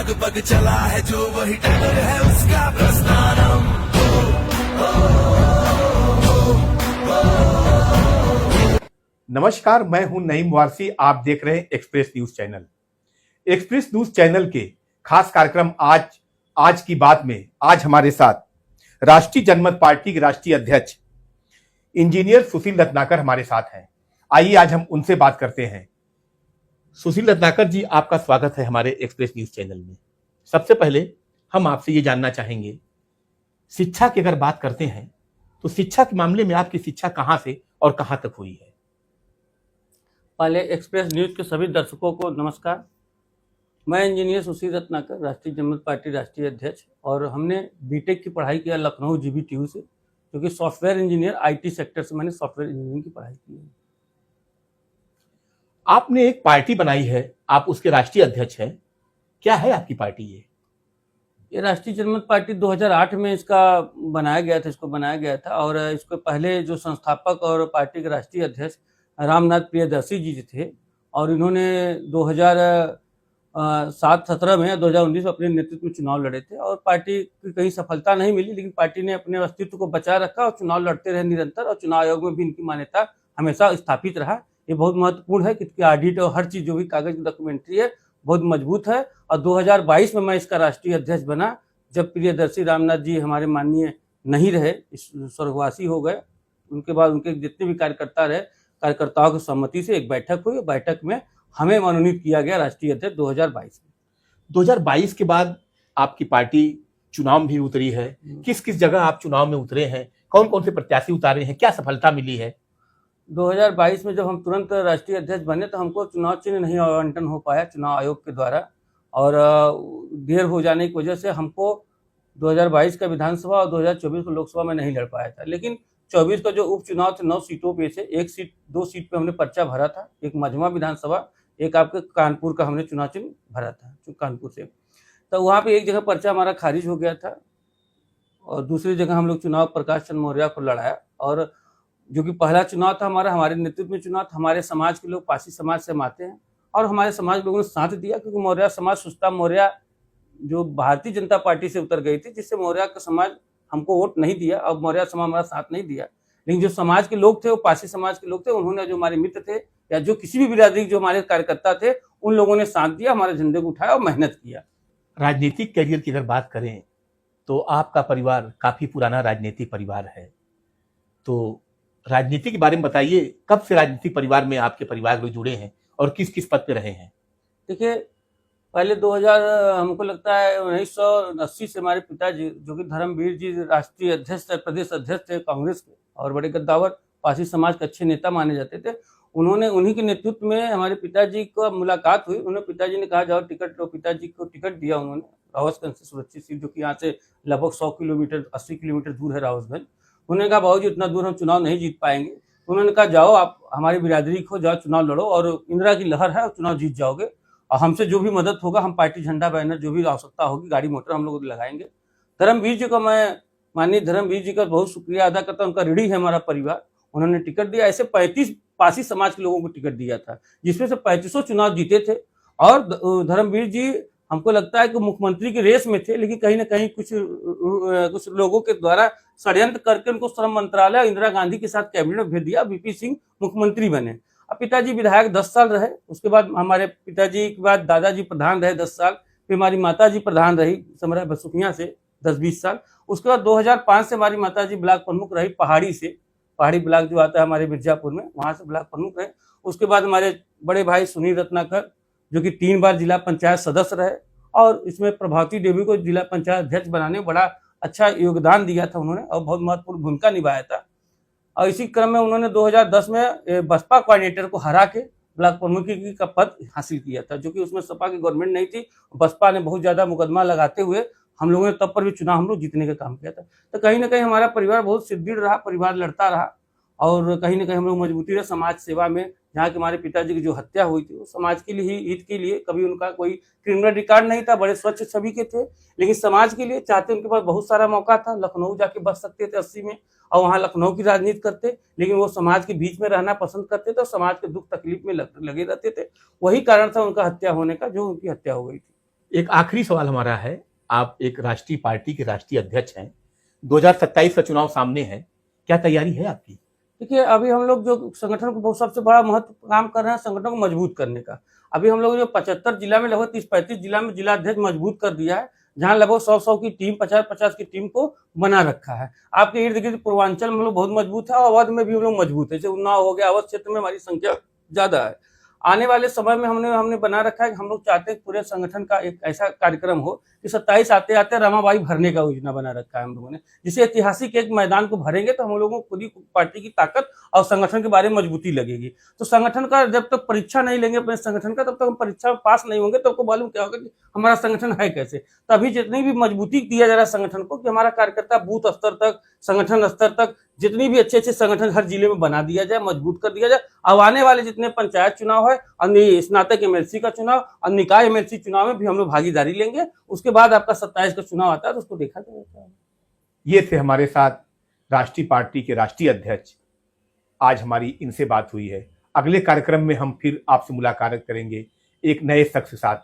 पग पग चला है जो वही टक्कर है उसका प्रस्थानम। नमस्कार, मैं हूं नईम वारसी। आप देख रहे हैं express news channel. Express news channel के खास कार्यक्रम आज की बात में आज हमारे साथ राष्ट्रीय जनमत पार्टी के राष्ट्रीय अध्यक्ष इंजीनियर सुशील रत्नाकर हमारे साथ हैं। आइए आज हम उनसे बात करते हैं। सुशील रत्नाकर जी, आपका स्वागत है हमारे एक्सप्रेस न्यूज चैनल में। सबसे पहले हम आपसे ये जानना चाहेंगे, शिक्षा की अगर बात करते हैं तो शिक्षा के मामले में आपकी शिक्षा कहां से और कहां तक हुई है? पहले एक्सप्रेस न्यूज के सभी दर्शकों को नमस्कार। मैं इंजीनियर सुशील रत्नाकर, राष्ट्रीय जनमत पार्टी राष्ट्रीय अध्यक्ष, और हमने बीटेक की पढ़ाई किया लखनऊ जीबीटीयू से, जो कि सॉफ्टवेयर इंजीनियर आईटी सेक्टर से मैंने सॉफ्टवेयर इंजीनियरिंग की पढ़ाई की है। आपने एक पार्टी बनाई है, आप उसके राष्ट्रीय अध्यक्ष हैं। क्या है आपकी पार्टी? ये राष्ट्रीय जनमत पार्टी 2008 में इसको बनाया गया था और इसके पहले जो संस्थापक और पार्टी के राष्ट्रीय अध्यक्ष रामनाथ प्रियदर्शी जी थे, और इन्होंने 2017 में 2019 में अपने नेतृत्व में चुनाव लड़े थे और पार्टी की कहीं सफलता नहीं मिली, लेकिन पार्टी ने अपने अस्तित्व को बचा रखा और चुनाव लड़ते रहे निरंतर, और चुनाव आयोग में भी इनकी मान्यता हमेशा स्थापित रहा। ये बहुत महत्वपूर्ण है कि इसकी ऑडिट और हर चीज़ जो भी कागज की डॉक्यूमेंट्री है बहुत मजबूत है। और 2022 में मैं इसका राष्ट्रीय अध्यक्ष बना, जब प्रियदर्शी रामनाथ जी हमारे माननीय नहीं रहे, स्वर्गवासी हो गए। उनके बाद उनके जितने भी कार्यकर्ताओं की सहमति से एक बैठक हुई। बैठक में हमें मनोनीत किया गया राष्ट्रीय अध्यक्ष 2022 में। 2022 के बाद आपकी पार्टी चुनाव में भी उतरी है। किस किस जगह आप चुनाव में उतरे हैं? कौन कौन से प्रत्याशी उतारे हैं? क्या सफलता मिली है? 2022 में जब हम तुरंत राष्ट्रीय अध्यक्ष बने तो हमको चुनाव चिन्ह नहीं आवंटन हो पाया चुनाव आयोग के द्वारा, और देर हो जाने की वजह से हमको 2022 का विधानसभा और 2024 को लोकसभा में नहीं लड़ पाया था। लेकिन 24 का जो उपचुनाव थे 9 सीटों पे से 2 सीट पे हमने पर्चा भरा था। एक मझवा विधानसभा, एक आपके कानपुर का हमने चुनाव चिन्ह भरा था कानपुर से। तो वहाँ पे एक जगह पर्चा हमारा खारिज हो गया था और दूसरी जगह हम लोग चुनाव प्रकाश चंद्र मौर्य को लड़ाया, और जो कि पहला चुनाव था हमारे नेतृत्व में चुनाव था। हमारे समाज के लोग पासी समाज से हम आते हैं और हमारे समाज के लोगों ने साथ दिया, क्योंकि मौर्य समाज सुस्ता मौर्य जो भारतीय जनता पार्टी से उतर गई थी, जिससे मौर्य का समाज हमको वोट नहीं दिया और मौर्य समाज हमारा साथ नहीं दिया। लेकिन जो समाज के लोग थे, वो पासी समाज के लोग थे, उन्होंने, जो हमारे मित्र थे या जो किसी भी बिरादरी जो हमारे कार्यकर्ता थे, उन लोगों ने साथ दिया, हमारे झंडे को उठाया और मेहनत किया। राजनीतिक करियर की अगर बात करें तो आपका परिवार काफी पुराना राजनीतिक परिवार है, तो राजनीति के बारे में बताइए। कब से राजनीतिक परिवार में आपके परिवार लोग जुड़े हैं और किस किस पद पे रहे हैं? देखिए, पहले 2000 हमको लगता है 1980 से हमारे पिताजी, जो कि धर्मवीर जी राष्ट्रीय अध्यक्ष थे, प्रदेश अध्यक्ष थे कांग्रेस के, और बड़े गद्दावर पासी समाज के अच्छे नेता माने जाते थे। उन्हीं के नेतृत्व में हमारे पिताजी को मुलाकात हुई। उन्होंने, पिताजी ने कहा जाओ टिकट लो। पिताजी को टिकट दिया उन्होंने, रावतगंज से सुरक्षित सीट, जो कि यहाँ से लगभग 100 किलोमीटर 80 किलोमीटर दूर है रावतगंज। उन्होंने कहा बाबूजी इतना दूर हम चुनाव नहीं जीत पाएंगे। उन्होंने कहा जाओ, आप हमारी बिरादरी को जाओ, चुनाव लड़ो और इंदिरा की लहर है और चुनाव जीत जाओगे, और हमसे जो भी मदद होगा, हम पार्टी झंडा बैनर जो भी आवश्यकता होगी, गाड़ी मोटर हम लोग लगाएंगे। धर्मवीर जी को मैं, माननीय धर्मवीर जी का बहुत शुक्रिया अदा करता हूँ, उनका ऋणी है हमारा परिवार। उन्होंने टिकट दिया। ऐसे 35 पासी समाज के लोगों को टिकट दिया था, जिसमें से 3500 चुनाव जीते थे। और धर्मवीर जी हमको लगता है कि मुख्यमंत्री की रेस में थे, लेकिन कहीं ना कहीं कुछ लोगों के द्वारा षड्यंत्र करके उनको श्रम मंत्रालय और इंदिरा गांधी के साथ कैबिनेट में भेज दिया। वीपी सिंह मुख्यमंत्री बने। अब पिताजी विधायक 10 साल रहे। उसके बाद हमारे पिताजी के बाद दादाजी प्रधान रहे 10 साल। फिर हमारी माता जी प्रधान रही समरा बसुकिया से 10-20 साल। उसके बाद 2005 से हमारी माता जी ब्लॉक प्रमुख रही पहाड़ी से, पहाड़ी ब्लॉक जो आता है हमारे मिर्जापुर में, वहाँ से ब्लॉक प्रमुख रहे। उसके बाद हमारे बड़े भाई सुनील रत्नाकर, जो कि 3 बार जिला पंचायत सदस्य रहे, और इसमें प्रभावती देवी को जिला पंचायत अध्यक्ष बनाने में बड़ा अच्छा योगदान दिया था उन्होंने, और बहुत महत्वपूर्ण भूमिका निभाया था। और इसी क्रम में उन्होंने 2010 में बसपा कोऑर्डिनेटर को हरा के ब्लॉक प्रमुखी का पद हासिल किया था, जो कि उसमें सपा की गवर्नमेंट नहीं थी। बसपा ने बहुत ज्यादा मुकदमा लगाते हुए हम लोगों ने तब पर भी चुनाव हम लोग जीतने का काम किया था। तो कहीं ना कहीं हमारा परिवार बहुत सुदृढ़ रहा, परिवार लड़ता रहा, और कहीं ना कहीं हम लोग मजबूती रहे समाज सेवा में। जहाँ के हमारे पिताजी की जो हत्या हुई थी, वो समाज के लिए ही, हित के लिए, कभी उनका कोई क्रिमिनल रिकॉर्ड नहीं था, बड़े स्वच्छ छवि के थे, लेकिन समाज के लिए चाहते, उनके पास बहुत सारा मौका था। लखनऊ जाके बस सकते थे 80 में, और वहाँ लखनऊ की राजनीति करते, लेकिन वो समाज के बीच में रहना पसंद करते थे और समाज के दुख तकलीफ में लगे रहते थे। वही कारण था उनका हत्या होने का, जो उनकी हत्या हो गई थी। एक आखिरी सवाल हमारा है, आप एक राष्ट्रीय पार्टी के राष्ट्रीय अध्यक्ष हैं, 2027 का चुनाव सामने है, क्या तैयारी है आपकी? देखिए, अभी हम लोग जो संगठन को बहुत सबसे बड़ा महत्व काम कर रहे हैं संगठन को मजबूत करने का। अभी हम लोग जो 75 जिला में लगभग 30-35 जिला में जिला अध्यक्ष मजबूत कर दिया है, जहां लगभग 100-100 की टीम, 50-50 की टीम को बना रखा है। आपके इर्द गिर्द पूर्वांचल में हम लोग बहुत मजबूत है और अवध में भी हम लोग मजबूत है। जैसे उन्नाव हो गया, अवध क्षेत्र में हमारी संख्या ज्यादा है। आने वाले समय में हमने बना रखा है कि हम लोग चाहते हैं पूरे संगठन का एक ऐसा कार्यक्रम हो कि 27 आते आते रमाबाई भरने का योजना बना रखा है हम लोगों ने, जिसे ऐतिहासिक एक मैदान को भरेंगे तो हम लोगों को खुद ही पार्टी की ताकत और संगठन के बारे में मजबूती लगेगी। तो संगठन का जब तक परीक्षा नहीं लेंगे अपने संगठन का, तब तक हम परीक्षा में पास नहीं होंगे, तो आपको मालूम क्या होगा कि हमारा संगठन है कैसे। तभी जितनी भी मजबूती दिया जा रहा है संगठन को कि हमारा कार्यकर्ता बूथ स्तर तक, संगठन स्तर तक जितनी भी अच्छे संगठन हर जिले में बना दिया जाए, मजबूत कर दिया जाए। अब आने वाले जितने पंचायत चुनाव है और स्नातक एमएलसी का चुनाव और निकाय एमएलसी चुनाव में भी हम लोग भागीदारी लेंगे। उसके बाद आपका 27 का चुनाव आता है तो उसको देखा जाएगा। ये थे हमारे साथ राष्ट्रीय पार्टी के राष्ट्रीय अध्यक्ष। आज हमारी इनसे बात हुई है। अगले कार्यक्रम में हम फिर आपसे मुलाकात करेंगे एक नए शख्स के साथ।